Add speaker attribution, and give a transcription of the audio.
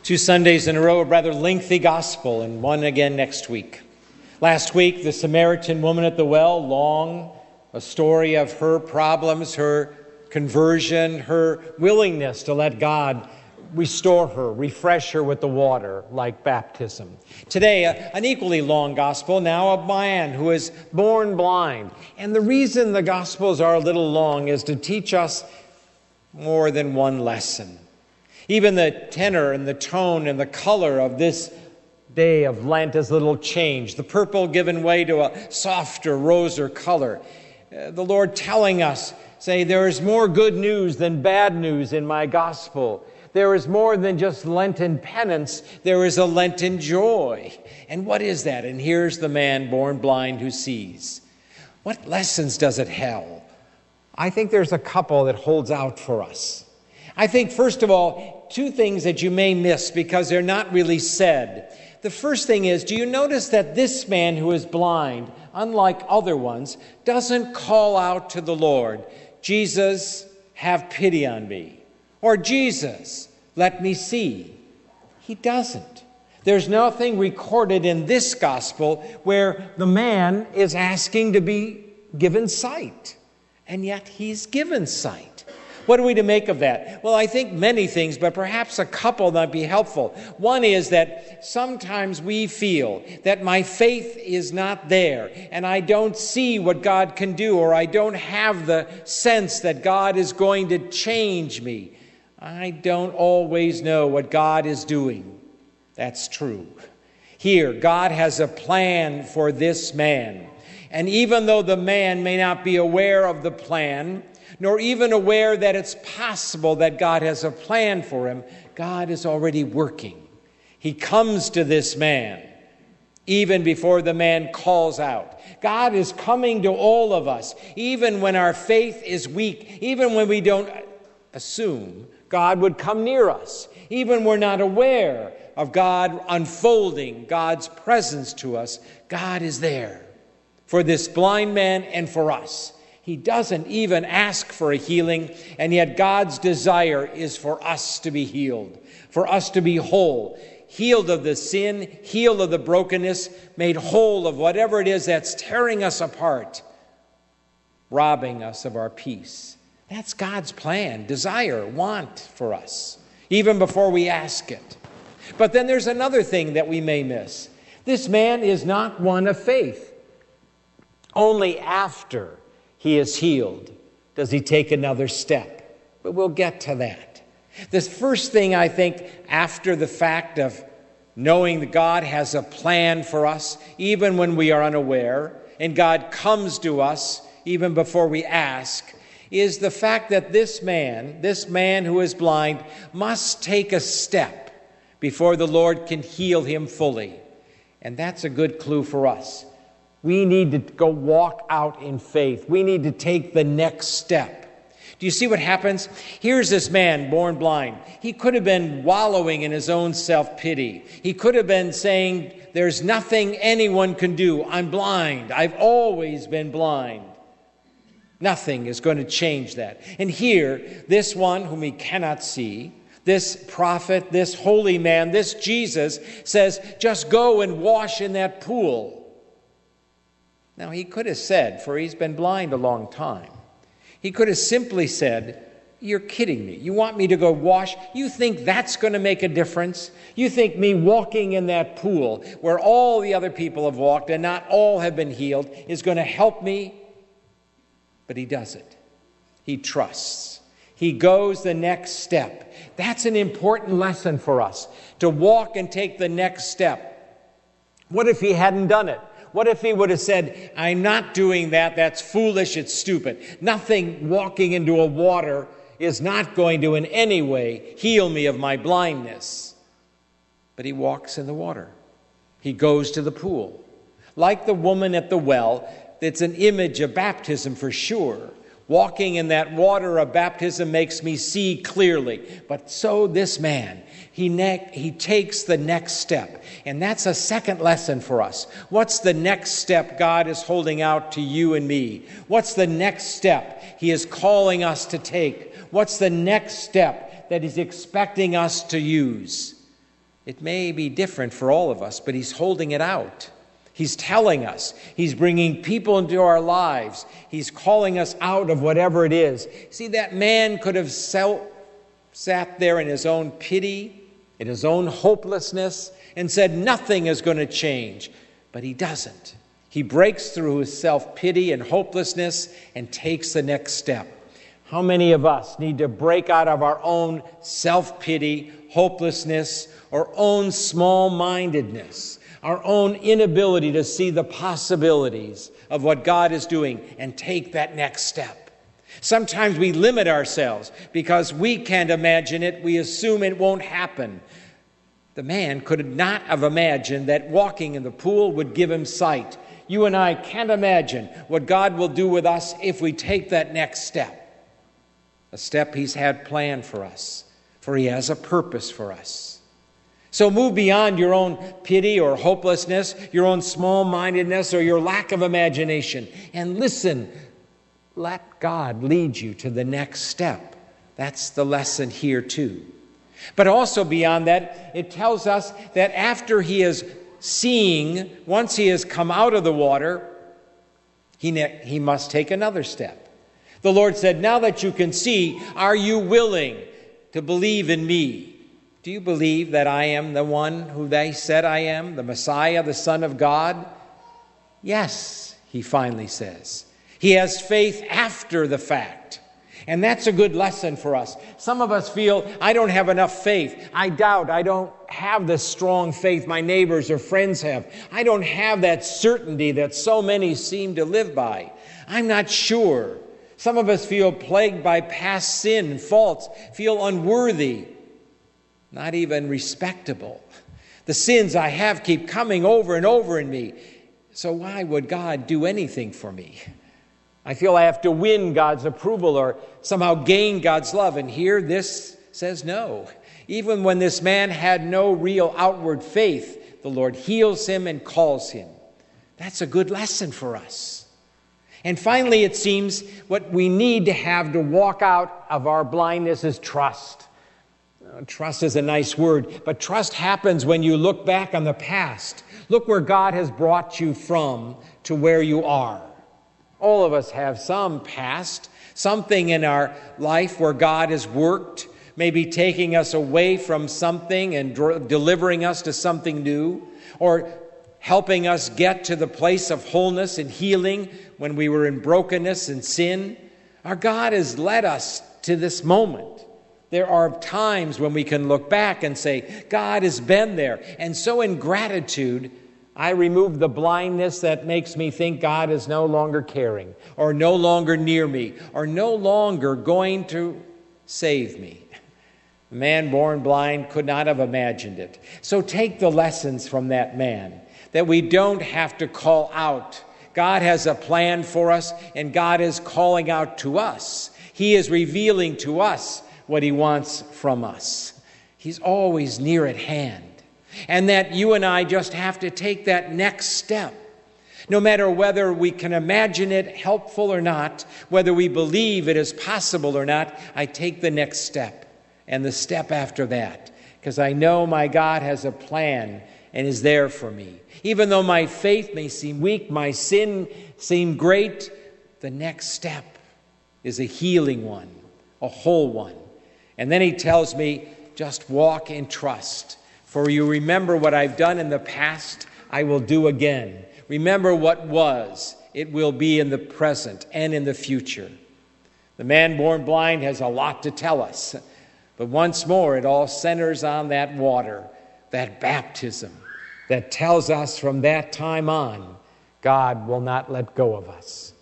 Speaker 1: 2 Sundays in a row, a rather lengthy gospel, and one again next week. Last week, the Samaritan woman at the well, long, a story of her problems, her conversion, her willingness to let God restore her, refresh her with the water like baptism. Today, an equally long gospel, now of a man who is born blind. And the reason the gospels are a little long is to teach us more than one lesson. Even the tenor and the tone and the color of this day of Lent is a little changed. The purple given way to a softer, rosier color. The Lord telling us, say, there is more good news than bad news in my gospel. There is more than just Lenten penance. There is a Lenten joy. And what is that? And here's the man born blind who sees. What lessons does it have? I think there's a couple that holds out for us. I think, first of all, two things that you may miss because they're not really said. The first thing is, do you notice that this man who is blind, unlike other ones, doesn't call out to the Lord, Jesus, have pity on me, or Jesus, let me see? He doesn't. There's nothing recorded in this gospel where the man is asking to be given sight, and yet he's given sight. What are we to make of that? Well, I think many things, but perhaps a couple might be helpful. One is that sometimes we feel that my faith is not there, and I don't see what God can do, or I don't have the sense that God is going to change me. I don't always know what God is doing. That's true. Here, God has a plan for this man. And even though the man may not be aware of the plan, nor even aware that it's possible that God has a plan for him, God is already working. He comes to this man even before the man calls out. God is coming to all of us, even when our faith is weak, even when we don't assume God would come near us, even when we're not aware of God unfolding God's presence to us. God is there for this blind man and for us. He doesn't even ask for a healing, and yet God's desire is for us to be healed, for us to be whole, healed of the sin, healed of the brokenness, made whole of whatever it is that's tearing us apart, robbing us of our peace. That's God's plan, desire, want for us, even before we ask it. But then there's another thing that we may miss. This man is not one of faith. Only after he is healed does he take another step. But we'll get to that. The first thing, I think, after the fact of knowing that God has a plan for us, even when we are unaware, and God comes to us even before we ask, is the fact that this man who is blind, must take a step before the Lord can heal him fully. And that's a good clue for us. We need to go walk out in faith. We need to take the next step. Do you see what happens? Here's this man born blind. He could have been wallowing in his own self-pity. He could have been saying, there's nothing anyone can do. I'm blind. I've always been blind. Nothing is going to change that. And here, this one whom he cannot see, this prophet, this holy man, this Jesus says, just go and wash in that pool. Now, he could have said, for he's been blind a long time, he could have simply said, you're kidding me. You want me to go wash? You think that's going to make a difference? You think me walking in that pool where all the other people have walked and not all have been healed is going to help me? But he doesn't. He trusts. He goes the next step. That's an important lesson for us, to walk and take the next step. What if he hadn't done it? What if he would have said, I'm not doing that, that's foolish, it's stupid. Nothing walking into a water is not going to in any way heal me of my blindness. But he walks in the water. He goes to the pool. Like the woman at the well, it's an image of baptism for sure. Walking in that water of baptism makes me see clearly. But so this man, he takes the next step. And that's a second lesson for us. What's the next step God is holding out to you and me? What's the next step he is calling us to take? What's the next step that he's expecting us to use? It may be different for all of us, but he's holding it out. He's telling us. He's bringing people into our lives. He's calling us out of whatever it is. See, that man could have sat there in his own pity, in his own hopelessness, and said nothing is going to change. But he doesn't. He breaks through his self-pity and hopelessness and takes the next step. How many of us need to break out of our own self-pity, hopelessness, our own small-mindedness, our own inability to see the possibilities of what God is doing and take that next step? Sometimes we limit ourselves because we can't imagine it. We assume it won't happen. The man could not have imagined that walking in the pool would give him sight. You and I can't imagine what God will do with us if we take that next step. A step he's had planned for us, for he has a purpose for us. So move beyond your own pity or hopelessness, your own small-mindedness or your lack of imagination. And listen, let God lead you to the next step. That's the lesson here too. But also beyond that, it tells us that after he is seeing, once he has come out of the water, he must take another step. The Lord said, now that you can see, are you willing to believe in me? Do you believe that I am the one who they said I am, the Messiah, the Son of God? Yes, he finally says. He has faith after the fact. And that's a good lesson for us. Some of us feel, I don't have enough faith. I doubt. I don't have the strong faith my neighbors or friends have. I don't have that certainty that so many seem to live by. I'm not sure. Some of us feel plagued by past sin and faults, feel unworthy, not even respectable. The sins I have keep coming over and over in me. So why would God do anything for me? I feel I have to win God's approval or somehow gain God's love. And here this says no. Even when this man had no real outward faith, the Lord heals him and calls him. That's a good lesson for us. And finally, it seems what we need to have to walk out of our blindness is trust. Trust is a nice word, but trust happens when you look back on the past. Look where God has brought you from to where you are. All of us have some past, something in our life where God has worked, maybe taking us away from something and delivering us to something new, or helping us get to the place of wholeness and healing when we were in brokenness and sin. Our God has led us to this moment. There are times when we can look back and say, God has been there. And so in gratitude, I remove the blindness that makes me think God is no longer caring, or no longer near me, or no longer going to save me. A man born blind could not have imagined it. So take the lessons from that man, that we don't have to call out. God has a plan for us, and God is calling out to us. He is revealing to us what he wants from us. He's always near at hand. And that you and I just have to take that next step. No matter whether we can imagine it helpful or not, whether we believe it is possible or not, I take the next step and the step after that. Because I know my God has a plan and is there for me. Even though my faith may seem weak, my sin seem great, the next step is a healing one, a whole one. And then he tells me, just walk in trust. For you remember what I've done in the past, I will do again. Remember what was, it will be in the present and in the future. The man born blind has a lot to tell us. But once more, it all centers on that water, that baptism that tells us from that time on, God will not let go of us.